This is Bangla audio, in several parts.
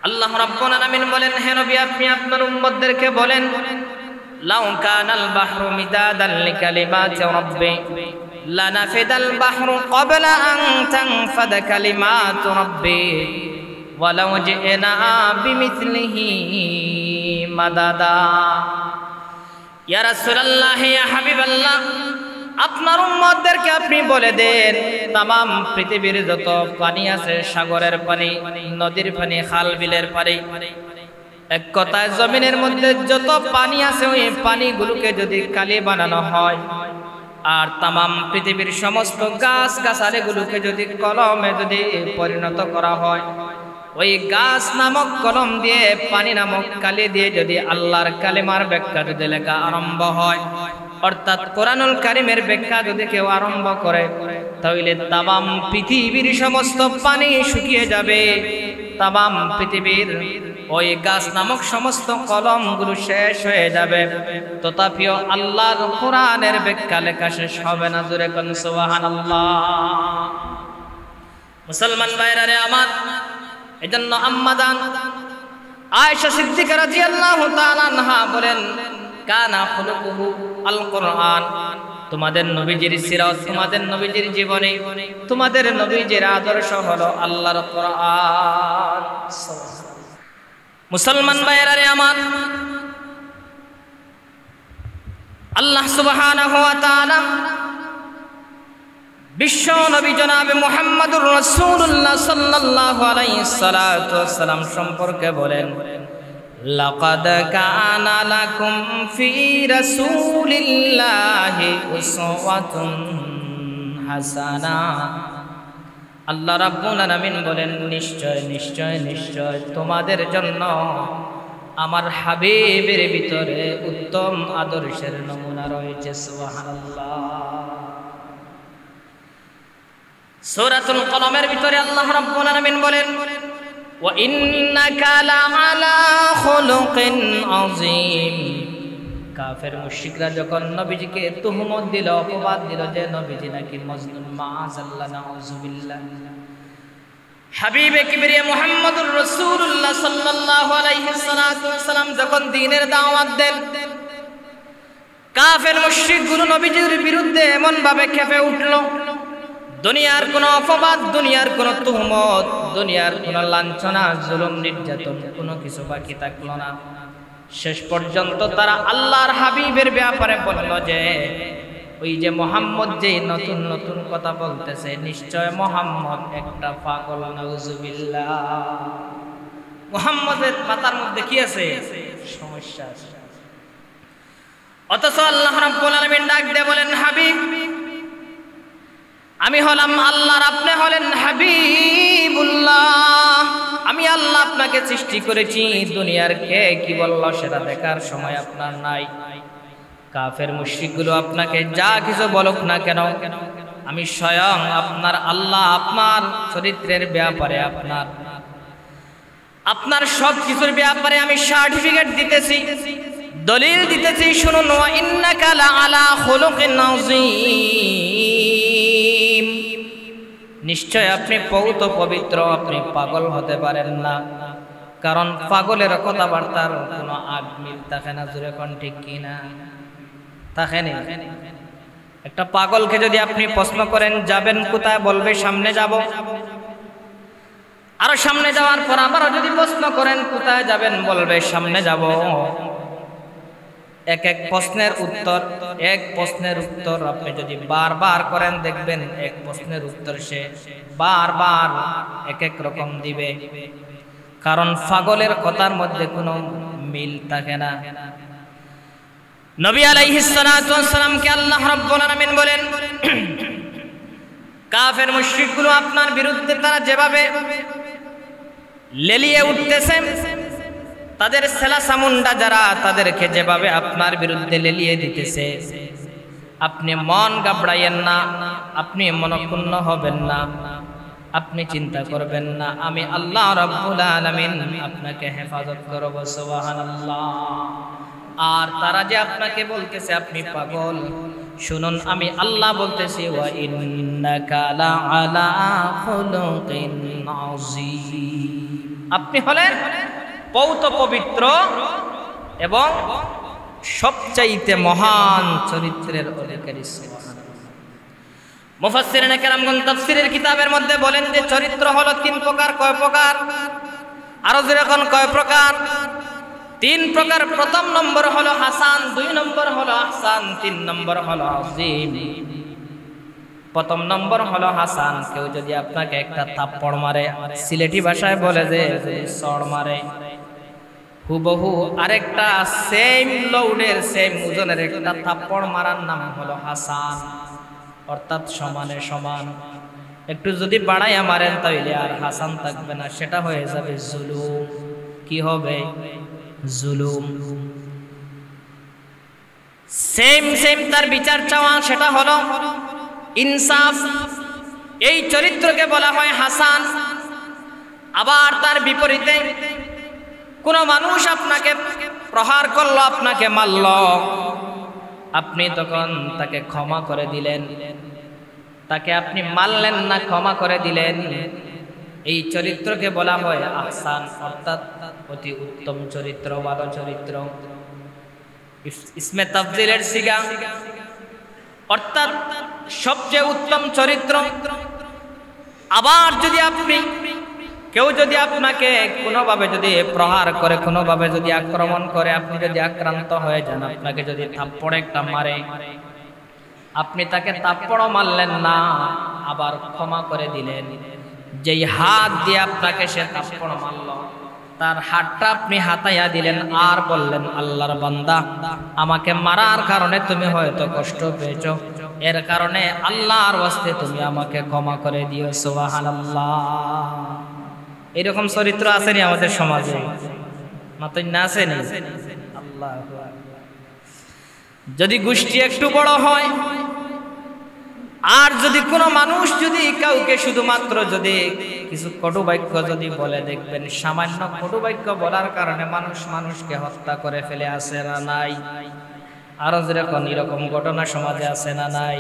আল্লাহ রাব্বুল আলামিন বলেন, হে নবী আপনি আপনার উম্মতদেরকে বলেন, লাউ কানাল বাহরু মিদাদান লিকালিমাতি রাব্বি লানাফিদাল বাহরু ক্বাবলা আন তানফাদা কালিমাতু রাব্বি ওয়ালাউ জি'না বিমিথলিহি মাদাদা। ইয়া রাসূলুল্লাহ, ইয়া হাবিবাল্লাহ, আপনার উম্মতদেরকে আপনি বলে দেন, তামাম পৃথিবীর যত পানি আছে, সাগরের পানি, নদীর পানি, খাল বিলের পানি, এক কথায় জমিনের মধ্যে যত পানি আছে ওই পানিগুলোকে যদি কালি বানানো হয়, আর তামাম পৃথিবীর সমস্ত গাছ গাছালিগুলোকে যদি কলমে যদি পরিণত করা হয়, ওই গাছ নামক কলম দিয়ে, পানি নামক কালি দিয়ে যদি আল্লাহর কালিমার ব্যাখ্যা যদি লেখা আরম্ভ হয়, অর্থাৎ কোরআনুল কারীমের ব্যাখ্যা যদি কেউ আরম্ভ করে, তাহলে তামাম পৃথিবীর সমস্ত পানি শুকিয়ে যাবে, তামাম পৃথিবীর ওই গাছ নামক সমস্ত কলমগুলো শেষ হয়ে যাবে, তথাপিও আল্লাহর কোরআনের ব্যাখ্যা লেখা শেষ হবে না। জোরে কোন সুবহানাল্লাহ। মুসলমান ভাইরা রে আমার, এজন্য আম্মা জান আয়েশা সিদ্দিকা রাদিয়াল্লাহু তাআলা আনহা বলেন, কানা খুলুকুহু আল কোরআন, তোমাদের নবীজির সিরাত, তোমাদের নবীজির জীবনী, তোমাদের নবীজির আদর্শ হলো আল্লাহর কোরআন। মুসলমান ভাইরা রে আমার, আল্লাহ সুবহানাহু ওয়া তাআলা বিশ্ব নবী জনাবে মুহাম্মদুর রাসূলুল্লাহ সাল্লাল্লাহু আলাইহি সাল্লাতু ওয়াসসালাম সম্পর্কে বলেন, লাকাদ কানা লাকুম ফি রাসূলিল্লাহি উসওয়াতুন হাসানাহ। আল্লাহ রাব্বুল আলামিন বলেন, নিশ্চয় নিশ্চয় নিশ্চয় তোমাদের জন্য আমার হাবিবের ভিতরে উত্তম আদর্শের নমুনা রয়েছে। সুবহানাল্লাহ। সূরাতুল কলমের ভিতরে আল্লাহ রাব্বুল আলামিন বলেন, ওয়া ইন্নাকা লাআলা খুলুকিন আযীম। কাফের মুশরিকরা যখন নবীজিকে তুহমত দিল, অপবাদ দিল যে নবীজি নাকি মজনুন, মাআযাল্লাহ, নাউযুবিল্লাহ, হাবিবে কিবরিয়া মুহাম্মদুর রাসূলুল্লাহ সাল্লাল্লাহু আলাইহি সাল্লাম যখন দ্বীনের দাওয়াত দেন, কাফের মুশরিকগুলো নবীজির বিরুদ্ধে এমন ভাবে ক্ষেপে উঠল, দুনিয়ার কোন অপবাদ, দুনিয়ার কোন তুহমত, দুনিয়ার কোন লাঞ্ছনা, জুলুম, নির্যাতন কোনো কিছু বাকি থাকলো না। শেষ পর্যন্ত তারা আল্লাহর হাবিবের ব্যাপারে বলল যে ওই যে মুহাম্মদ যে নতুন নতুন কথা বলতেছে, নিশ্চয় মুহাম্মদ একটা পাগল। নাউযুবিল্লাহ। মুহাম্মদের মাথার মধ্যে কি আছে? সমস্যা আছে। অথচ আল্লাহ রাব্বুল আলামিন ডাক দিয়ে বলেন, হাবিব, আমি হলাম আল্লাহর, আপনি হলেন হাবিবুল্লাহ। আমি আল্লাহ আপনাকে সৃষ্টি করেছি, দুনিয়ার কে কি বলল সেটা দেখার সময় আপনার নাই। কাফের মুশরিকগুলো আপনাকে যা কিছু বলুক না কেন, আমি স্বয়ং আপনার আল্লাহ আপনার চরিত্রের ব্যাপারে, আপনার সব কিছুর ব্যাপারে আমি সার্টিফিকেট দিতেছি, দলিল দিতেছি। শুনুন, ওয়া ইন্নাকা লাআলা খুলুকিন আযীম। নিশ্চয় আপনি পৌত পবিত্র, আপনি পাগল হতে পারেন না, কারণ পাগলের কথাবার্তার কোনো মিল থাকে না। জোরে কোন ঠিক কিনা? থাকে না। একটা পাগলকে যদি আপনি প্রশ্ন করেন যাবেন কোথায়, বলবে সামনে যাব। আরো সামনে যাওয়ার পর আবারও যদি প্রশ্ন করেন কোথায় যাবেন, বলবে সামনে যাব। এক প্রশ্নের উত্তর আপনি যদি বারবার করেন, দেখবেন এক প্রশ্নের উত্তর সে বারবার এক রকম দিবে, কারণ পাগলের কথার মধ্যে কোনো মিল থাকে না। নবী আলাইহিস সালাতু ওয়াস সালামকে আল্লাহ রাব্বুল আলামিন বলেন, কাফের মুশরিকগুলো আপনার বিরুদ্ধে তারা যেভাবে লেলিয়ে উঠতেছে, তাদের সেলা সামুন্ডা যারা, তাদেরকে যেভাবে আপনার বিরুদ্ধে লেলিয়ে দিতেছে, আপনি মন ঘাবড়াইয়েন না, আপনি মনক্ষুণ্ণ হবেন না, আপনি চিন্তা করবেন না। আমি আল্লাহ রাব্বুল আলামিন আপনাকে হেফাজত করব। সুবহানাল্লাহ। আর তারা যে আপনাকে বলতেছে আপনি পাগল, শুনুন আমি আল্লাহ বলতেছি, ওয়া ইন্নাকা লাআলা খুলুকিন আযীম। আপনি হলেন পৌত পবিত্র এবং সবচাইতে মহান চরিত্রের অধিকারী। মুফাসসিরিনে কেরামগণ তাফসীরের কিতাবের মধ্যে বলেন যে চরিত্র হলো 3 প্রকার। কয় প্রকার? আরো যেরকম কয় প্রকার? 3 প্রকার। প্রথম নম্বর হলো হাসান, 2 নম্বর হলো আহসান, 3 নম্বর হলো আযীম। প্রথম নম্বর হলো হাসান। কেউ যদি আপনাকে একটা থাপ্পড় মারে, সিলেটি ভাষায় বলে যে চড় মারে, হুবহু আরেকটা সেম লোডের সেম ওজনের একটা থাপ্পড় মারার নাম হলো হাসান, অর্থাৎ সমানে সমান। একটু যদি বাড়াইয়া মারেন তাহলে আর হাসান থাকবে না, সেটা হয়ে যাবে জুলুম। কি হবে? জুলুম। সেম সেম তার বিচার চাওয়া, সেটা হলো ইনসাফ। এই চরিত্রকে বলা হয় হাসান। আবার তার বিপরীতে কোন মানুষ আপনাকে প্রহার করলো, আপনাকে মারল, আপনি তখন তাকে ক্ষমা করে দিলেন, তাকে আপনি মারলেন না, ক্ষমা করে দিলেন, এই চরিত্রকে বলা হয় আহসান, অর্থাৎ অতি উত্তম চরিত্র, ভালো চরিত্র। ইসমে তাফজিলের সিগা, অর্থাৎ সবচেয়ে উত্তম চরিত্র। আবার যদি আপনি কেউ যদি আপনাকে কোনোভাবে যদি প্রহার করে, কোনোভাবে যদি আক্রমণ করে, আপনি যদি আক্রান্ত হয়ে যান, আপনাকে যদি থাপ্পড় একটা মারে, আপনি তাকে থাপ্পড়ও মারলেন না, আবার ক্ষমা করে দিলেন। যেই হাত দিয়ে আপনাকে সে থাপ্পড় মারল, তার হাতটা আপনি হাতাইয়া দিলেন, আর বললেন আল্লাহর বান্দা, আমাকে মারার কারণে তুমি হয়তো কষ্ট পেয়েছো, এর কারণে আল্লাহর ওয়াস্তে তুমি আমাকে ক্ষমা করে দিও। সুবহানাল্লাহ। এরকম চরিত্র আছে নি আমাদের সমাজে? মাত্র না আছে নি? আল্লাহু আকবার। যদি গোষ্ঠী একটু বড় হয়, আর যদি কোনো মানুষ যদি কাউকে শুধুমাত্র যদি কিছু কটু বাক্য যদি বলে, দেখবেন সামান্য কটু বাক্য বলার কারণে মানুষ মানুষকে হত্যা করে ফেলে, আছে না নাই? আরো যেরকম এরকম ঘটনা সমাজে আছে না নাই?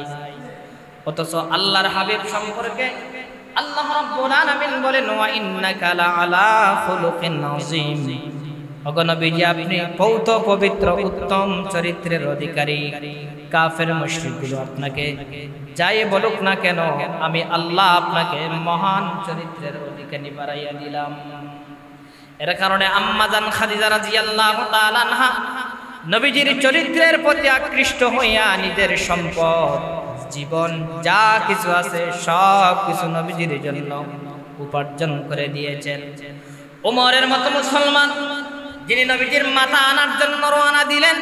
অথচ আল্লাহর হাবিব সম্পর্কে আল্লাহ রাব্বুল আলামিন বলেন, ওয়া ইন্নাকা লাআলা খুলুকিন আযীম। ওগো নবীজি, আপনি পৌত পবিত্র উত্তম চরিত্রের অধিকারী। কাফের মুশরিকগুলো আপনাকে যাই বলুক না কেন, আমি আল্লাহ আপনাকে মহান চরিত্রের অধিকারী বানাইয়া দিলাম। এর কারণে আম্মা জান খাদিজা রাদিয়াল্লাহু তাআলা আনহা নবীজির চরিত্রের প্রতি আকৃষ্ট হইয়া নিজের সম্পদ, জীবন যা কিছু আছে সব কিছু নবীজির জন্য উপার্জন করে দিয়েছেন। ওমরের মতো মুসলমান যিনি নবীজির মাথা আনার জন্য রওনা দিলেন,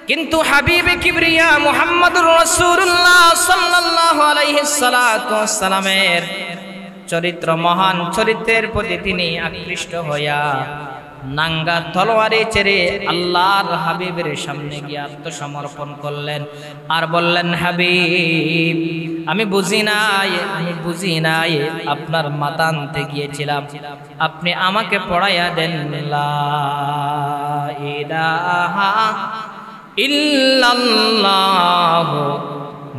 কিন্তু হাবিবে কিবরিয়া মুহাম্মদুর রাসূলুল্লাহ সাল্লাল্লাহু আলাইহি সাল্লামের চরিত্র, মহান চরিত্রের প্রতি তিনি আকৃষ্ট হইয়া নাঙ্গা তলোয়ারে ছেড়ে আল্লাহর হাবিবের সামনে গিয়ে আত্মসমর্পণ করলেন, আর বললেন, হাবিব, আমি বুঝি নাই আপনার মাথা আনতে গিয়েছিলাম, আপনি আমাকে পড়াইয়া দেন লা ইলাহা ইল্লাল্লাহু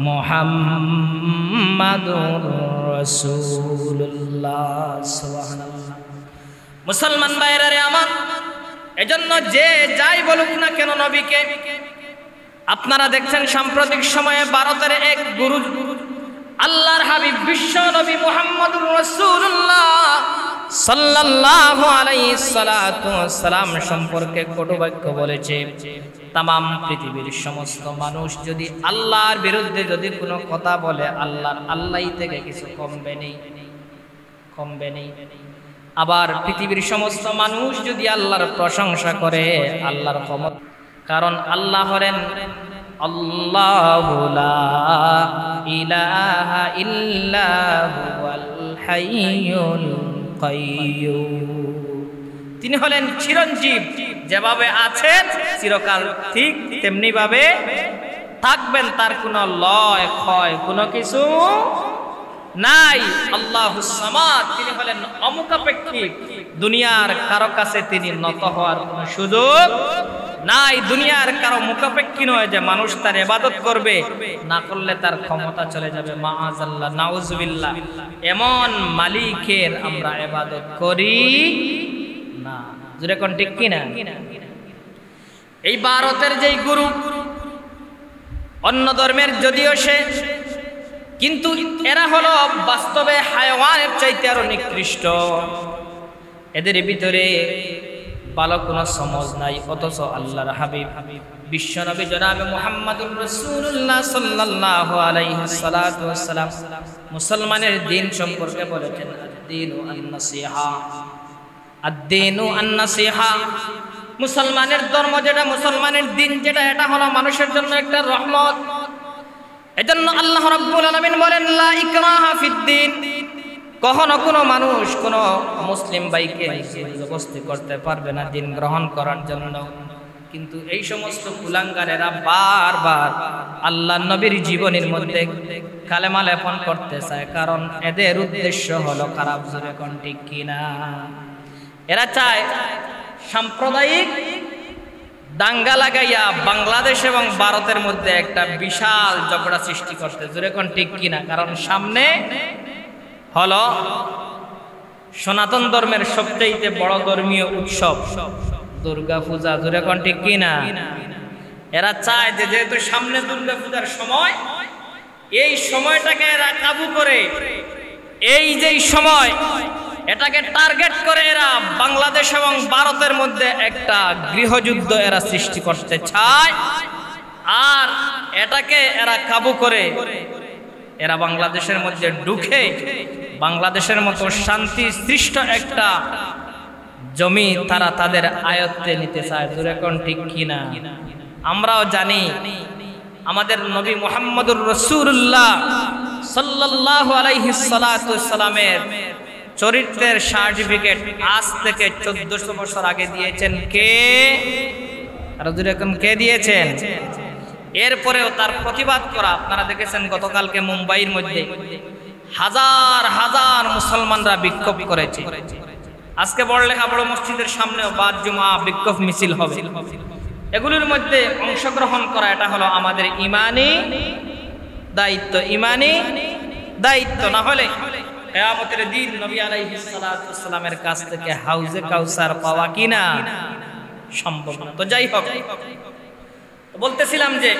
মুহাম্মাদুর রাসূলুল্লাহ। সুবহানাল্লাহ। মুসলমান ভাইরা রে আমার, এজন্য যে যাই বলুক না কেন নবীকে, আপনারা দেখছেন সাম্প্রতিক সময়ে ভারতের এক গুরু আল্লাহর হাবিব বিশ্ব নবী মুহাম্মদুর রাসূলুল্লাহ সাল্লাল্লাহু আলাইহি সাল্লাম সম্পর্কে কটু বাক্য বলেছে। তামাম পৃথিবীর সমস্ত মানুষ যদি আল্লাহর বিরুদ্ধে যদি কোনো কথা বলে, আল্লাহই থেকে কিছু কমবে নেই। আবার পৃথিবীর সমস্ত মানুষ যদি আল্লাহর প্রশংসা করে, আল্লাহর ক্ষমতা, কারণ আল্লাহ হলেন আল্লাহু লা ইলাহা ইল্লা হুয়াল হাইয়ুল কাইয়্যুম। তিনি হলেন চিরঞ্জীব, যেভাবে আছেন চিরকাল ঠিক তেমনি ভাবে থাকবেন, তার কোনো লয় ক্ষয় কোনো কিছু নাই। আল্লাহুস সামাদ, তিনি হলেন অমুখাপেক্ষী, দুনিয়ার কারো কাছে তিনি নত হওয়ার কোনো সুযোগ নাই, দুনিয়ার কারো মুখাপেক্ষী নয় যে মানুষ তার ইবাদত করবে, না করলে তার ক্ষমতা চলে যাবে। মাআযাল্লাহ, নাউযুবিল্লাহ। এমন মালিকের আমরা ইবাদত করি জোরে কোন ঠিক কিনা? এই ভারতের যেই গুরু অন্য ধর্মের যদিও সে, কিন্তু এরা হলো বাস্তবে হায়াওয়ানের চাইতে আরো নিকৃষ্ট। এদের ভিতরে ভালো কোনো সমাজ নাই, অথচ আল্লাহর হাবিব বিশ্বনবী জনাবে মুহাম্মদুর রাসূলুল্লাহ সাল্লাল্লাহু আলাইহি সাল্লাতু ওয়াসসালাম মুসলমানের দিন সম্পর্কে বলেছেন আদ-দীনু আন-নাসিহা, আদ-দীনু আন-নাসিহা। মুসলমানের ধর্ম যেটা, মুসলমানের দিন যেটা, এটা হলো মানুষের জন্য একটা রহমত। এজন্য আল্লাহ রাব্বুল আলামিন বলেন লা ইকরাহা ফিদ-দীন, কখনো কোনো মানুষ কোনো মুসলিম ভাইকে জবরদস্তি করতে পারবে না দিন গ্রহণ করার জন্য। কিন্তু এই সমস্ত কুলাঙ্গারেরা বারবার আল্লাহ নবীর জীবনের মধ্যে কালেমা লেপন করতে চায়, কারণ এদের উদ্দেশ্য হলো খারাপ। জোরে কোন ঠিক কিনা? এরা চায় সাম্প্রদায়িক দাঙ্গা লাগাইয়া বাংলাদেশ এবং ভারতের মধ্যে একটা বিশাল ঝগড়া সৃষ্টি করতে। জোরে কোন ঠিক কিনা? কারণ সামনে হলো সনাতন ধর্মের সবচেয়ে বড় ধর্মীয় উৎসব দুর্গা পূজা। জোরে কোন ঠিক কিনা? এরা চায় যে যেহেতু সামনে দুর্গা পূজার সময়, এই সময়টাকে এরা কাবু করে, এই যেই সময় এটাকে টার্গেট করে এরা বাংলাদেশ এবং ভারতের মধ্যে একটা গৃহযুদ্ধ এরা সৃষ্টি করতে চায়। আর এটাকে এরা কাবু করে এরা বাংলাদেশের মধ্যে ঢুকে বাংলাদেশের মতো শান্তি সৃষ্ট একটা জমি তারা তাদের আয়ত্তে নিতে চায়। জোরে কোন ঠিক কিনা? আমরাও জানি আমাদের নবী মুহাম্মদুর রাসূলুল্লাহ সাল্লাল্লাহু আলাইহি সাল্লাতু ওয়াসসালামের চরিত্রের সার্টিফিকেট আজ থেকে 1400 বছর আগে দিয়েছেন কে? আর জোরে কোন কে দিয়েছেন? এরপরেও তার প্রতিবাদ করা আপনারা দেখেছেন গতকালকে মুম্বাইয়ের মধ্যে হাজার হাজার মুসলমানরা বিক্ষোভ করেছে। আজকে বড়লেখা বড় মসজিদের সামনেও বাদ জুমা বিক্ষোভ মিছিল হবে। এগুলোর মধ্যে অংশগ্রহণ করা এটা হলো আমাদের ইমানি দায়িত্ব। ইমানি দায়িত্ব না হলে কিয়ামতের দিন নবী আলাইহিস সালাতু ওয়াসসালামের কাছ থেকে হাউজে কাউসার পাওয়া কিনা সম্ভব না। তো যাই হোক, বলতেছিলাম যে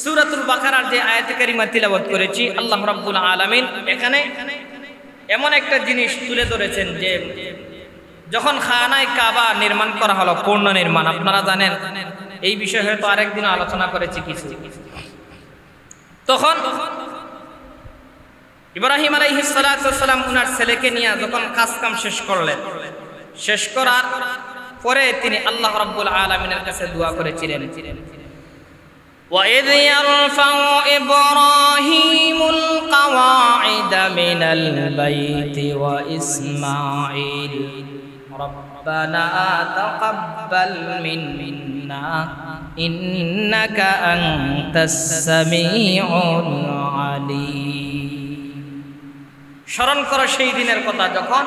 সূরাতুল বাকারার যে আয়াতে কারিমা তিলাওয়াত করেছি, আল্লাহ রাব্বুল আলামিন এখানে এমন একটা জিনিস তুলে ধরেছেন যে যখন খানায়ে কাবা নির্মাণ করা হলো, পূর্ণ নির্মাণ, আপনারা জানেন এই বিষয়ে হয়তো আরেকদিন আলোচনা করেছি কিছু। তখন ইব্রাহিম আলাইহিস সালাতু ওয়াসসালাম উনার ছেলেকে নিয়ে যখন কাজ কাম শেষ করলেন, শেষ করার পরে তিনি আল্লাহ রাব্বুল আলামিনের কাছে দোয়া করেছিলেন وَإِذْ يَرْفَعُ إِبْرَاهِيمُ الْقَوَاعِدَ مِنَ الْبَيْتِ وَإِسْمَاعِيلُ رَبَّنَا تَقَبَّلْ مِنَّا إِنَّكَ أَنْتَ السَّمِيعُ الْعَلِيمُ। স্মরণ করো সেই দিনের কথা যখন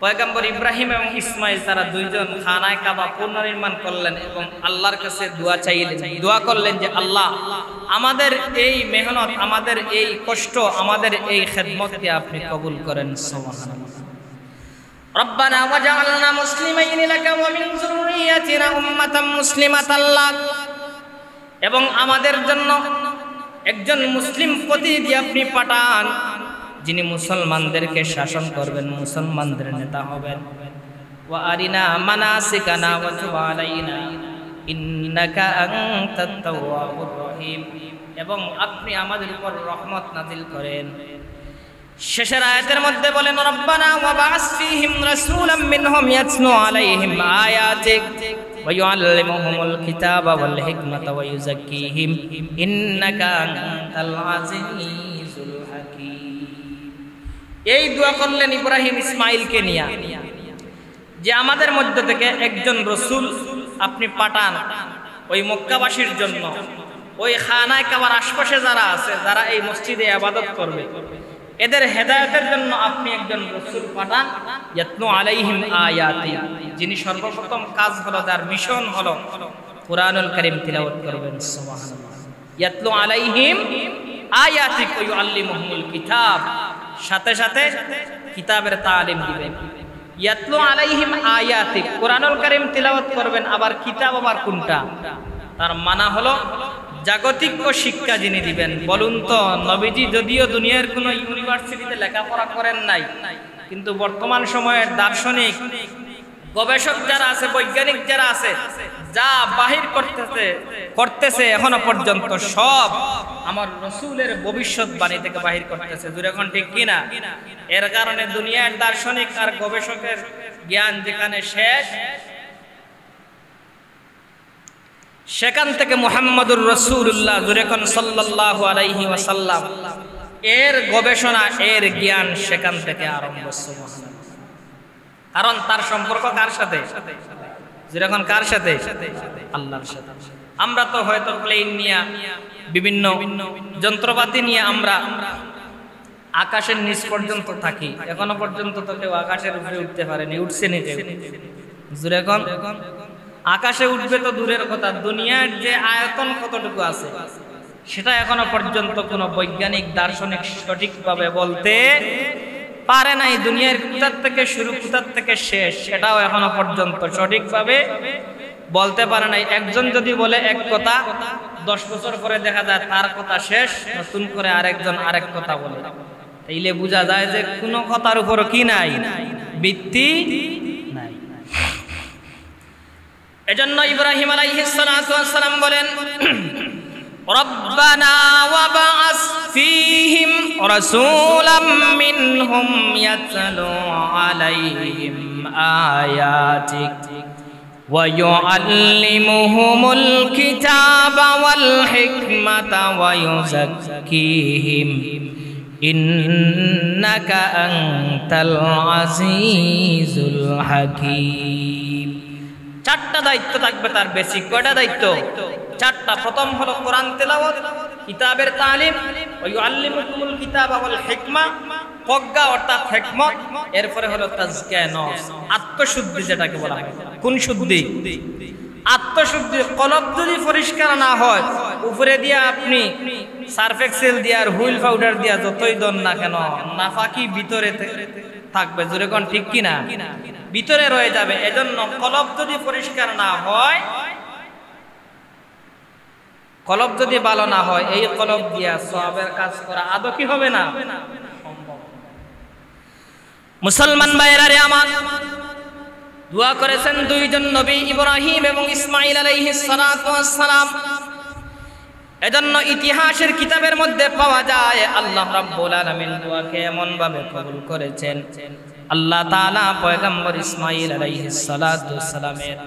পয়গম্বর ইব্রাহিম এবং ইসমাইল তারা দুইজন খানায়ে কাবা পুনর্নির্মাণ করলেন এবং আল্লাহর কাছে দোয়া চাইলেন, দোয়া করলেন যে আল্লাহ আমাদের এই মেহনত, আমাদের এই কষ্ট, আমাদের এই খেদমতকে আপনি কবুল করেন। সুবহানাল্লাহ। রব্বানা ওয়াজআলনা মুসলিমাইন লাকা ওয়া মিন যুররিয়াতিনা উম্মাতান মুসলিমাতান লাক, এবং আমাদের জন্য একজন মুসলিম প্রতিনিধি আপনি পাঠান যিনি মুসলমানদেরকে শাসন করবেন, মুসলমানদের নেতা হবেন। ওয়া আরিনা মানাসিকানা ওয়া তুব আলাইনা ইন্নাকা আনতাত তাওয়াবুর রহিম, এবং আপনি আমাদের উপর রহমত নাযিল করেন। শেষের আয়াতের মধ্যে বলেন রব্বানা ওয়া বা'আস ফীহিম রাসূলাম মিনহুম ইয়াতলু আলাইহিম আয়াতিক ওয়া ইউআল্লিমুহুমুল কিতাবা ওয়াল হিকমাতা ওয়া ইউযাক্কিহিম ইন্নাকা আনতাল আজিজুল হাকীম। এই দোয়া করলেন ইব্রাহিম ইসমাইলকে নিয়ে যে আমাদের মধ্য থেকে একজন রসুল আপনি পাঠান ওই মক্কাবাসীর জন্য, ওই খানায়ে কাবার আশপাশে যারা আছে, যারা এই মসজিদে ইবাদত করবে, এদের হেদায়েতের জন্য আপনি একজন রসুল পাঠান। ইয়াতলু আলাইহিম আয়াতি, যিনি সর্বপ্রথম কাজ হলো, যার মিশন হলো কুরআনুল কারীম তিলাওয়াত করবেন। সুবহানাল্লাহ। ইয়াতলু আলাইহিম আয়াতি ওয়া ইউআল্লিমুহুমুল কিতাব, সাথে সাথে কিতাবের তালিম দিবেন। ইয়াতলু আলাইহিম আয়াতিক, কোরআনুল কারীম তিলাওয়াত করবেন। আবার কিতাব আবার কোনটা? তার মানা হলো জাগতিক শিক্ষা যিনি দিবেন। বলুন তো, নবীজি যদিও দুনিয়ার কোনো ইউনিভার্সিটিতে লেখাপড়া করেন নাই, কিন্তু বর্তমান সময়ের দার্শনিক গবেষক যারা আছে, বৈজ্ঞানিক যারা আছে, যা বাহির করতেছে এখনো পর্যন্ত সব আমার রাসূলের ভবিষ্যৎবাণী থেকে বাহির করতেছে। জোরে কোন ঠিক কিনা? এর কারণে দুনিয়ার দার্শনিক আর গবেষকের জ্ঞান যেখানে শেষ, সেখান থেকে মুহাম্মদুর রাসূলুল্লাহ জোরে কোন সাল্লাল্লাহু আলাইহি ওয়াসাল্লাম এর গবেষণা, এর জ্ঞান সেখান থেকে আরম্ভ। সুবহানাল্লাহ। কারণ তার সম্পর্ক কার সাথে? যেরকম কার সাথে? আল্লাহর সাথে। আমরা তো হয়তো প্লেন নিয়ে, বিভিন্ন যন্ত্রপাতি নিয়ে আমরা আকাশের নিচ পর্যন্ত থাকি, এখনো পর্যন্ত তো কেউ আকাশের উপরে উঠতে পারেনি, উঠছে নি কেউ। যেরকম আকাশে উঠবে তো দূরের কথা, দুনিয়ার যে আয়তন কতটুকু আছে সেটা এখনো পর্যন্ত কোনো বৈজ্ঞানিক দার্শনিক সঠিকভাবে বলতে পারে নাই। দুনিয়ার কোথার থেকে শুরু, কোথার থেকে শেষ, সেটাও এখনো পর্যন্ত সঠিকভাবে বলতে পারে নাই। একজন যদি বলে এক কথা, 10 বছর পরে দেখা যায় তার কথা শেষ, নতুন করে আরেকজন আরেক কথা বলে। তাইলে বোঝা যায় যে কোনো কথার উপর কি নাই? ভিত্তি নাই। এজন্য ইব্রাহিম আলাইহিস সালাতু ওয়াস সালাম বলেন, রব্বানা ওয়াবআস ফীহিম রাসূলাম মিনহুম ইয়াতলু আলাইহিম আয়াতিক ওয়া ইউআল্লিমুহুমুল কিতাবা ওয়াল হিকমাতা ওয়া ইউযাক্কিহিম ইন্নাকা আনতাল আজিজুল হাকীম। 4টা দায়িত্ব থাকবে তার। বেসিক কয়টা দায়িত্ব? 4টা। প্রথম হলো কোরআন তেলাওয়াত, কিতাবের তালিম, ওয়া ইউআল্লিমুকুমুল কিতাবা ওয়াল হিকমা, প্রজ্ঞা অর্থাৎ হিকমত। এরপরে হলো তাজকিয়া নফস, আত্মশুদ্ধি যেটাকে বলা হয়। কোন শুদ্ধি? আত্মশুদ্ধি। কলব যদি পরিষ্কার না হয়, উপরে দিয়ে আপনি সার্ফ এক্সেল দিয়ে আর হুইল পাউডার দিয়ে যতই দেন না কেন, নাফাকি ভিতরে থাকবে। জোরে কোন ঠিক কিনা? ভিতরে রয়ে যাবে। এজন্য কলব যদি পরিষ্কার না হয়, কলব যদি ভালো না হয়, এই কলব দিয়া সওয়াবের কাজ করা আদৌ কি হবে না? মুসলমান ভাইয়েরা রে আমার, দোয়া করেছেন দুইজন নবী, ইব্রাহিম এবং ইসমাঈল আলাইহিস সালাতু ওয়াস সালাম। এজন্য ইতিহাসের কিতাবের মধ্যে পাওয়া যায় আল্লাহ রাব্বুল আলামিন দোয়াকে এমন ভাবে কবুল করেছেন। আল্লাহ তাআলা পয়গম্বর ইসমাঈল আলাইহিস সালাতু ওয়াস সালামের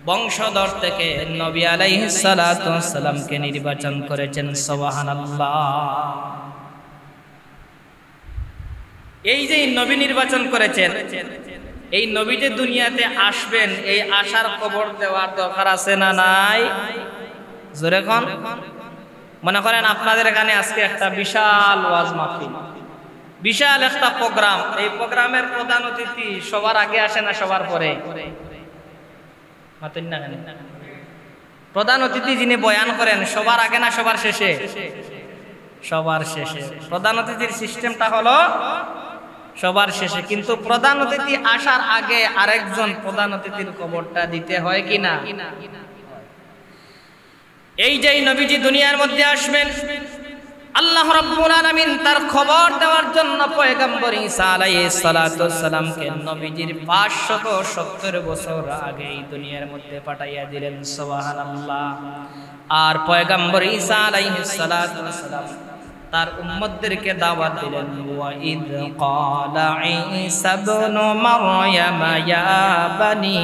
বংশধর থেকে নবী আলাইহিস সালাতু ওয়াস সালামকে নির্বাচন করেছেন। সুবহানাল্লাহ। এই যে নবী নির্বাচন করেছেন, এই নবী যে দুনিয়াতে আসবেন, এই আসার খবর দেওয়ার দরকার আছে না নাই? জোরে কোন। মনে করেন আপনাদের এখানে আজকে একটা বিশাল ওয়াজ মাহফিল, বিশাল একটা প্রোগ্রাম। এই প্রোগ্রামের প্রধান অতিথি সবার আগে আসে না সবার পরে? প্রধান অতিথি যিনি বয়ান করেন সবার আগে না সবার শেষে? সবার শেষে। প্রধান অতিথির সিস্টেমটা হলো সবার শেষে, কিন্তু প্রধান অতিথি আসার আগে আরেকজন প্রধান অতিথির খবরটা দিতে হয় কি না? এই যে নবীজি দুনিয়ার মধ্যে আসবেন, আল্লাহ রাব্বুল আলামিন তার খবর দেওয়ার জন্য পয়গম্বর ঈসা আলাইহিস সালাতু ওয়াস সালামকে নবীজির 570 বছর আগে এই দুনিয়ার মধ্যে পাঠাইয়া দিলেন। সুবহানাল্লাহ। আর পয়গম্বর ঈসা আলাইহিস সালাতু ওয়াস সালাম তার উম্মতদেরকে দাওয়াত দিলেন। ওয়া ইদ ক্বালা ঈসা ইবনু মারইয়াম ইয়া বানি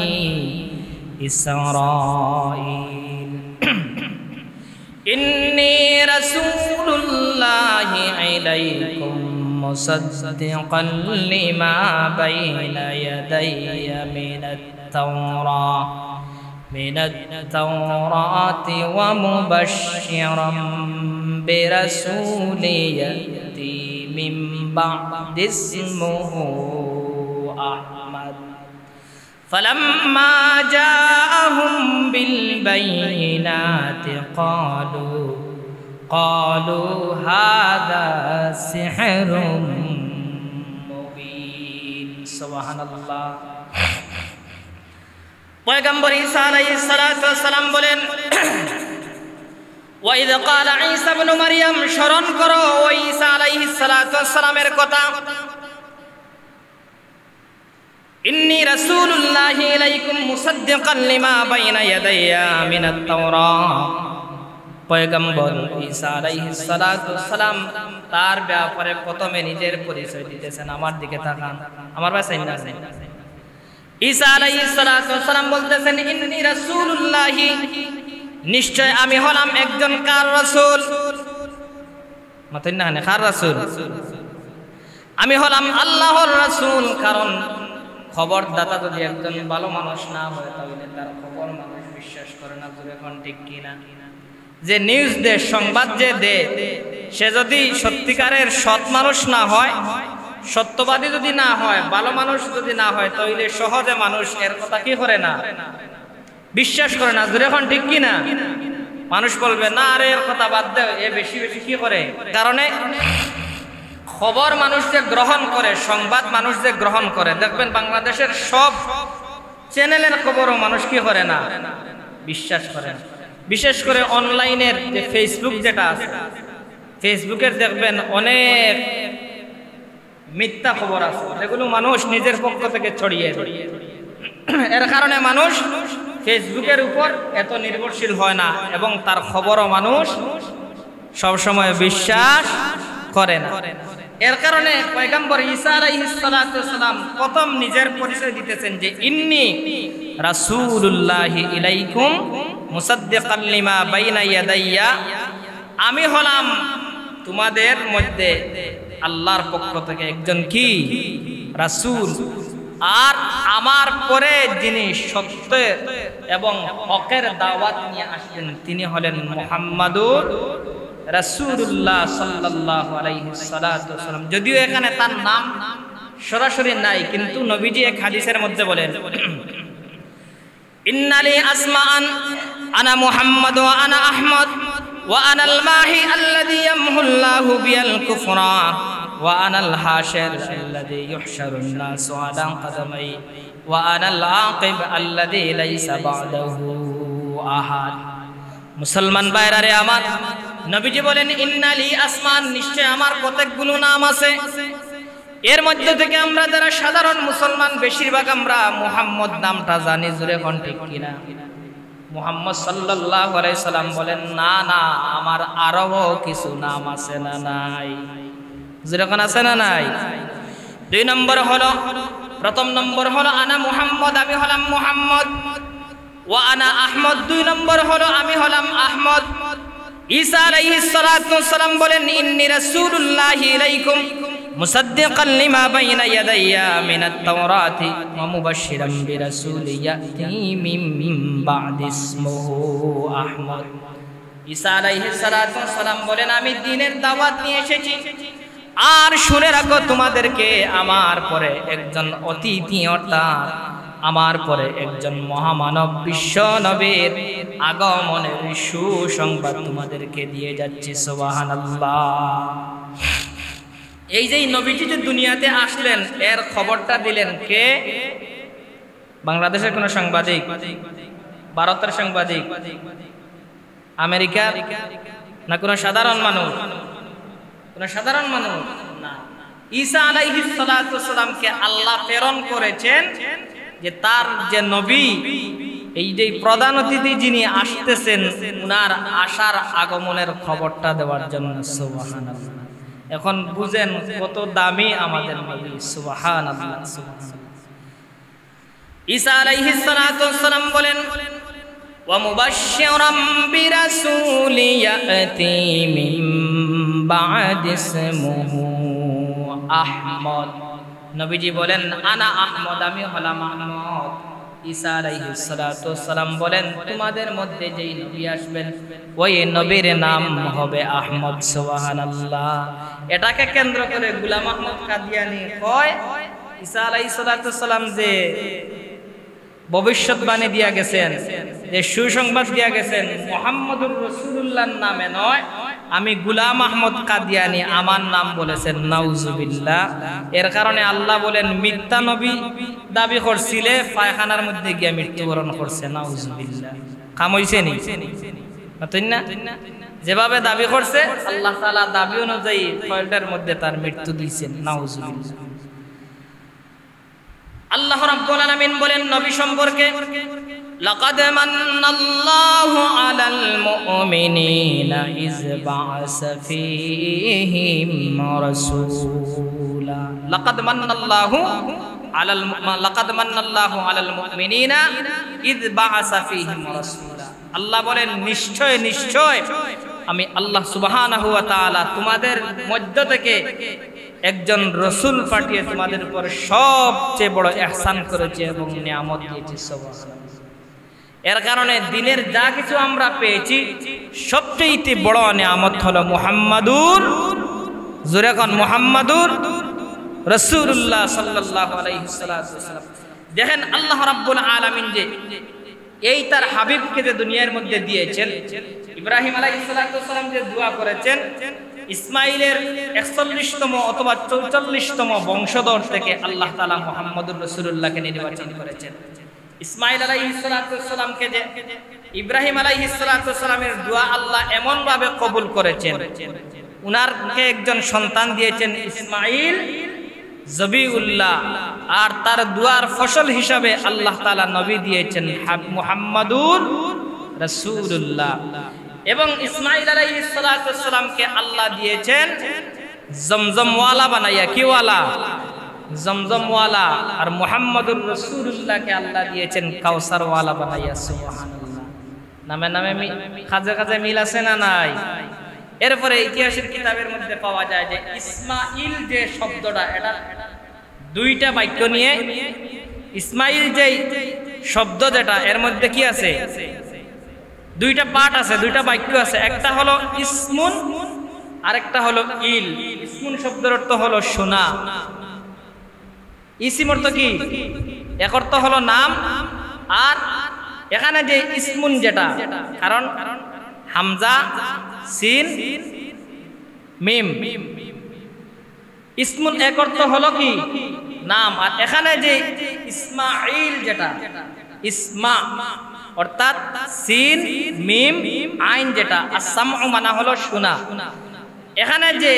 ইসরাঈল ইন্নী রাসূলুল্লাহি ইলাইকুম মুসাদ্দিকান লিমা বাইনা ইয়াদাইয়া মিনাত তাওরাতি ওয়া মুবাশশিরাম বিরাসূলি ইয়াতি মিন বা'দি ইসমুহু আহমদ فلما جاءهم بالبينات قالوا هذا سحر مبين সুবহানাল্লাহ। পয়গম্বর ঈসা আলাইহিস সালাতু ওয়াস সালাম বলেন, ওয়াইদ ক্বালা ঈসা ইবনে মারইয়াম, স্মরণ করো ওই ঈসা আলাইহিস সালাতু ওয়াস সালামের কথা, ইন্নী রাসূলুল্লাহি ইলাইকুম মুসাদ্দিকান লিমা বাইনা ইয়াদাইয়া মিনাত তাওরাত। পয়গম্বর ঈসা আলাইহিস সালাতু ওয়াস সালাম তার ব্যাপারে প্রথমে নিজের পরিচয় দিতেছেন। আমার দিকে তাকান, আমার ভাষায় না। ঈসা আলাইহিস সালাতু ওয়াস সালাম বলতেছেন, ইন্নী রাসূলুল্লাহি, নিশ্চয় আমি হলাম একজন কার রাসূল, মাতেন না কার রাসূল, আমি হলাম আল্লাহর রাসূল। কারণ খবরদাতা যদি একজন ভালো মানুষ না হয় তাহলে তার খবর মানুষ বিশ্বাস করে না। এখন ঠিক কিনা? যে নিউজ দে, সংবাদ যে দে, সে যদি সত্যিকারের সৎ মানুষ না হয়, সত্যবাদী যদি না হয়, ভালো মানুষ যদি না হয়, তাহলে সহজে মানুষ এর কথা কি করে না, বিশ্বাস করে না। এখন ঠিক কিনা? মানুষ বলবে না আরে এর কথা বাদ দে, এ বেশি বেশি কি করে। কারণে খবর মানুষ যে গ্রহণ করে, সংবাদ মানুষ যে গ্রহণ করে, দেখবেন বাংলাদেশের সব চ্যানেলের খবরও মানুষ কি করে না, বিশ্বাস করে না। বিশেষ করে অনলাইনের যে ফেসবুক যেটা আছে, ফেসবুকের দেখবেন অনেক মিথ্যা খবর আছে, যেগুলো মানুষ নিজের পক্ষ থেকে ছড়িয়ে দেয়। এর কারণে মানুষ ফেসবুকের উপর এত নির্ভরশীল হয় না এবং তার খবরও মানুষ সবসময় বিশ্বাস করে না। এর কারণে পয়গম্বর ঈসা আলাইহিস সালাতু ওয়াস সালাম প্রথম নিজের পরিচয় দিতেছেন যে ইন্নী রাসূলুল্লাহি ইলাইকুম মুসাদ্দিকান লিমা বাইনা ইয়াদাইয়া, আমি হলাম তোমাদের মধ্যে আল্লাহর পক্ষ থেকে একজন কি রাসূল, আর আমার পরে যিনি সত্য এবং হকের দাওয়াত নিয়ে আসবেন তিনি হলেন মুহাম্মাদুর রাসূলুল্লাহ সাল্লাল্লাহু আলাইহি সাল্লাম। যদিও এখানে তার নাম সরাসরি নাই, কিন্তু নবীজি এক হাদিসের মধ্যে বলেন, ইন্নালি আসমান আনা মুহাম্মাদ ওয়া আনা আহমদ ওয়া আনাল মাহি আল্লাযী ইয়ামহুল্লাহু বিল কুফরা ওয়া আনাল হাশির আল্লাযী ইউহশারুন নাসু আলা কদমাই ওয়া আনাল আকিব আল্লাযী লাইসা বা'দাহু আহাদ। মুসলমান ভাইরা আমার, নবীজি বলেন ইন্নালি আসমান, নিশ্চয় আমার কতগুলো নাম আছে। এর মধ্যে থেকে আমরা যারা সাধারণ মুসলমান বেশিরভাগ আমরা মুহাম্মদ নামটা জানি, জুড়ে কোন ঠিক কিনা? মুহাম্মদ সাল্লাল্লাহু আলাইহি সাল্লাম বলেন না না, আমার আরো কিছু নাম আছে না নাই? জুড়ে কোন আছে না নাই? দুই নম্বর হলো, প্রথম নম্বর হলো আনা মুহাম্মদ, আমি হলাম মুহাম্মদ, ওয়া আনা আহমদ, দুই নম্বর হলো আমি হলাম আহমদ। ঈসা আলাইহিস সালাতু ওয়াস সালাম বলেন ইন্নী রাসূলুল্লাহি ইলাইকুম মুসাদ্দিকান লিমা বাইনা ইয়াদাইয়া মিনাত তাওরাতি ওয়া মুবাশশিরান বিরাসূলিন ইয়াতি মিন বা'দি ইসমুহু আহমদ। ঈসা আলাইহিস সালাতু ওয়াস সালাম বলেন আমি দ্বীনের দাওয়াত নিয়ে এসেছি, আর শুনে রাখো তোমাদেরকে আমার পরে একজন অতিথি, অর্থাৎ আমার পরে একজন মহামানব বিশ্ব নবীর আগমনের সুসংবাদ তোমাদেরকে দিয়ে যাচ্ছি। সুবহানাল্লাহ। এই যে নবীজি যে দুনিয়াতে আসলেন এর খবরটা দিলেন কে? বাংলাদেশের কোন সাংবাদিক, ভারতের সাংবাদিক, আমেরিকার, না কোন সাধারণ মানুষ? কোন সাধারণ মানুষ না। ঈসা আলাইহিস সালাতু ওয়াস সালামকে আল্লাহ প্রেরণ করেছেন যে তার যে নবী, এই যে প্রধান অতিথি যিনি আসতেছেন, উনার আসার আগমনের খবরটা দেওয়ার জন্য। সুবহানাল্লাহ। এখন বুঝেন কত দামি আমাদের নবী। সুবহানাল্লাহ। ঈসা আলাইহিস সালাতু ওয়াস সালাম বলেন ওয়া মুবাশশিরাম বিরাসূলি ইয়াতি মিন বা'দি ইসমুহু আহমদ। নবীজি বলেন আনা আহমদ, আমি হলাম আহমদ। ঈসা আলাইহিস সালাতু ওয়াস সালাম বলেন তোমাদের মধ্যে যেই নবী আসবেন ওই নবীর নাম হবে আহমদ। সুবহানাল্লাহ। এটাকে কেন্দ্র করে গোলাম আহমদ কাদিয়ানী কয় ঈসা আলাইহিস সালাতু ওয়াস সালাম যে ভবিষ্যৎবাণী দিয়া গেছেন, যে সুসংবাদ দিয়া গেছেন মুহাম্মদুর রাসূলুল্লাহর নামে নয়, আমি গোলাম আহমদ কাদিয়ানী আমার নাম বলেছেন, নাউজুবিল্লাহ। এর কারণে আল্লাহ বলেন মিথ্যা নবী দাবি করছিলে, পায়খানার মধ্যে গিয়ে মৃত্যুবরণ করছে, নাউজুবিল্লাহ। কাম হইছে নি না? যেভাবে দাবি করছে আল্লাহ তাআলা দাবি অনুযায়ী ফয়লটার মধ্যে তার মৃত্যু দিয়েছেন, নাউজুবিল্লাহ। আল্লাহ রাব্বুল আলামিন বলেন নবী সম্পর্কে, লাকাদ মান্নাল্লাহু আলাল মুমিনিনা ইয বা'আসা ফীহিম রাসূলা। লাকাদ মান্নাল্লাহু আলাল মুমিনিনা ইয বা'আসা ফীহিম রাসূলা। আল্লাহ বলেন নিশ্চয় নিশ্চয় আমি আল্লাহ সুবহানাহু ওয়া তাআলা তোমাদের মধ্য থেকে একজন রাসূল পাঠিয়ে তোমাদের উপর সবচেয়ে বড় ইহসান করেছে এবং নিয়ামত দিয়েছে, সুবহানাল্লাহ। এর কারণে দিনের যা কিছু আমরা পেয়েছি সবচেয়ে বড় নিয়ামত হলো মুহাম্মাদুর, জোরে কোন মুহাম্মাদুর রাসূলুল্লাহ সাল্লাল্লাহু আলাইহি ওয়াসাল্লাম। দেখেন আল্লাহ রাব্বুল আলামিন যে এই তার হাবিবকে যে দুনিয়ার মধ্যে দিয়েছেন, ইব্রাহিম আলাইহিস সালাম যে দোয়া করেছেন, ইসমাইলের 41তম অথবা 44তম বংশধর থেকে আল্লাহ তাআলা মুহাম্মদুর রাসূলুল্লাহকে নির্বাচন করেছেন। ইসমাইল আলাইহিস সালামকে যে ইব্রাহিম আলাইহিস সালামের দোয়া আল্লাহ এমন ভাবে কবুল করেছেন, উনারকে একজন সন্তান দিয়েছেন ইসমাইল জবিউল্লাহ, আর তার দুয়ার ফসল হিসাবে আল্লাহ তাআলা নবী দিয়েছেন মুহাম্মাদুর রাসূলুল্লাহ। এবং ইসমাইল আলাইহিস সালামকে আল্লাহ দিয়েছেন জমজমওয়ালা বানাইয়া, কি ওয়ালা? জমজমওয়ালা। আর মুহাম্মাদুর রাসূলুল্লাহকে আল্লাহ দিয়েছেন কাউসারওয়ালা বানাইয়া, সুবহানাল্লাহ। নামে নামে কাজে কাজে মিল আছে না নাই? এরপরে ইতিহাসের কিতাবের মধ্যে পাওয়া যায় যে ইসমাইল যে শব্দটা, এটা দুইটা বাক্য নিয়ে, ইসমাইল যে শব্দ যেটা এর মধ্যে কি আছে? দুইটা পার্ট আছে, দুইটা বাক্য আছে। একটা হলো ইসমুন, আরেকটা হলো ইল। ইসমুন শব্দের অর্থ হলো সোনা, ইসিম অর্থ কি? এক অর্থ হলো নাম। আর এখানে যে ইসমুন যেটা, কারণ হামজা সিন মিম, ইসমুন এক অর্থ হলো কি? নাম। আর এখানে যে ইসমাইল যেটা, ইসমা অর্থাৎ সিন মিম আইন যেটা, আর সামউ মানা হলো শোনা। এখানে যে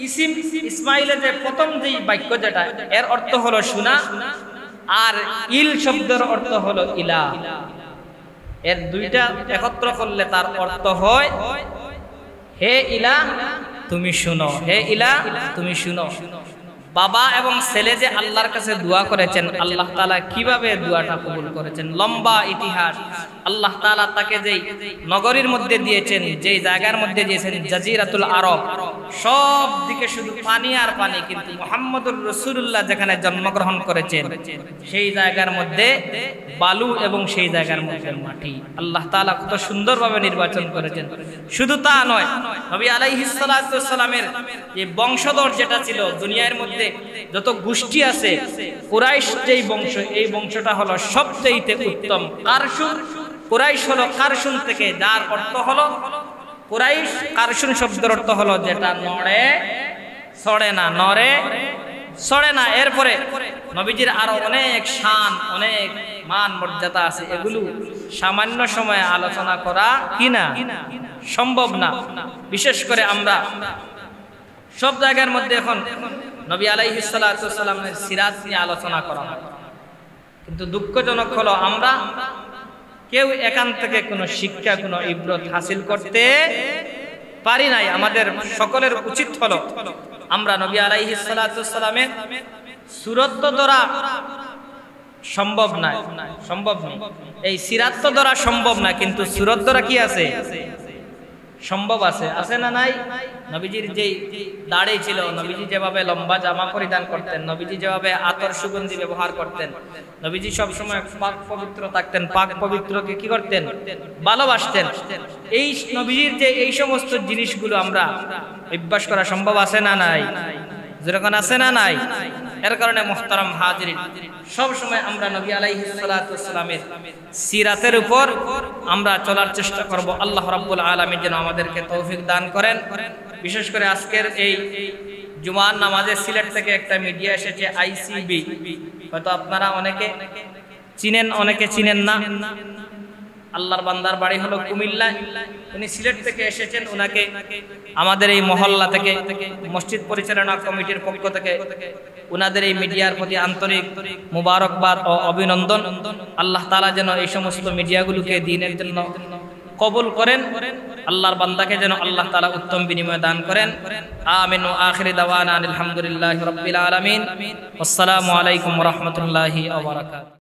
ইসিম ইসমাইলের যে প্রথম যে বাক্য যেটা, এর অর্থ হলো শোনা, আর ইল শব্দের অর্থ হলো ইলা। এর দুইটা একত্র করলে তার অর্থ হয় হে ইলা তুমি শুনো, হে ইলা তুমি শুনো। বাবা এবং ছেলে যে আল্লাহর কাছে দোয়া করেছেন, আল্লাহ তাআলা কিভাবে দোয়াটা কবুল করেছেন, লম্বা ইতিহাস। আল্লাহ তাআলা তাকে যেই নগরীর মধ্যে দিয়েছেন, যেই জায়গার মধ্যে দিয়েছেন জাজিরাতুল আরব, সব দিকে শুধু পানি আর পানি, কিন্তু মুহাম্মদুর রাসূলুল্লাহ যেখানে জন্মগ্রহণ করেছেন সেই জায়গার মধ্যে বালু এবং সেই জায়গার মধ্যে মাটি। আল্লাহ তাআলা কত সুন্দরভাবে নির্বাচন করেছেন। শুধু তা নয়, নবী আলাইহিস সালাতু ওয়াস সালামের যে বংশধর যেটা ছিল, দুনিয়ার মধ্যে যত গোষ্ঠী আছে, কুরাইশ যেই বংশ, এই বংশটা হলো সবচেয়ে উত্তম। কারশুন, কুরাইশ হলো কারশুন থেকে, যার অর্থ হলো কুরাইশ। কারশুন শব্দের অর্থ হলো যেটা নড়ে সড়ে না, নড়ে সড়ে না। এরপরে নবীজির আরো অনেক শান, অনেক মান মর্যাদা আছে, এগুলো সামান্য সময়ে আলোচনা করা কিনা সম্ভব না। বিশেষ করে আমরা সব জায়গার মধ্যে এখন নবী আলাইহিস সালাতু ওয়াস সালামের সিরাত নিয়ে আলোচনা করা হয়, কিন্তু দুঃখজনক হলো আমরা কেউ এখান থেকে কোনো শিক্ষা, কোনো ইবরত হাসিল করতে পারি নাই। আমাদের সকলের উচিত হলো আমরা নবী আলাইহিস সালাতু ওয়াস সালামের সুরত তো ধরা সম্ভব না, সম্ভব নেই। এই সিরাত তো ধরা সম্ভব না, কিন্তু সুরত ধরা কি আছে? সম্ভব আছে, আছে না নাই? নবীজির যেই দাড়ি ছিল, নবীজি যেভাবে লম্বা জামা পরিধান করতেন, নবীজি যেভাবে আতর সুগন্ধি ব্যবহার করতেন, নবীজি সবসময় পাক পবিত্র থাকতেন, পাক পবিত্রকে কি করতেন? ভালোবাসতেন। এই নবীজির যে এই সমস্ত জিনিসগুলো আমরা অভ্যাস করা সম্ভব আছে না নাই? যেরকম আছে না নাই? এর কারণে মুহতারাম হাজিরিন, সব সময় আমরা নবী আলাইহিস সালাতু ওয়াসসালামের সিরাতের উপর আমরা চলার চেষ্টা করব। আল্লাহ রাব্বুল আলামিন যেন আমাদেরকে তৌফিক দান করেন। বিশেষ করে আজকের এই জুমার নামাজে সিলেট থেকে একটা মিডিয়া এসেছে, আইসিবি, হয়তো আপনারা অনেকে চিনেন, অনেকে চিনেন না। আল্লাহর বান্দার বাড়ি হলো কুমিল্লা, উনি সিলেট থেকে এসেছেন। উনাকে আমাদের এই মহল্লা থেকে, মসজিদ পরিচালনা কমিটির পক্ষ থেকে উনাদের এই মিডিয়ার প্রতি আন্তরিক মুবারকবাদ ও অভিনন্দন। আল্লাহ তাআলা যেন এই সমস্ত মিডিয়াগুলোকে দ্বীনের জন্য কবুল করেন, আল্লাহর বান্দাকে যেন আল্লাহ তাআলা উত্তম বিনিময় দান করেন। আমিন ওয়া আখিরি দাওয়ানা আলহামদুলিল্লাহি রাব্বিল আলামিন। আসসালামু আলাইকুম ওয়া রাহমাতুল্লাহি ওয়া বারাকাতুহু।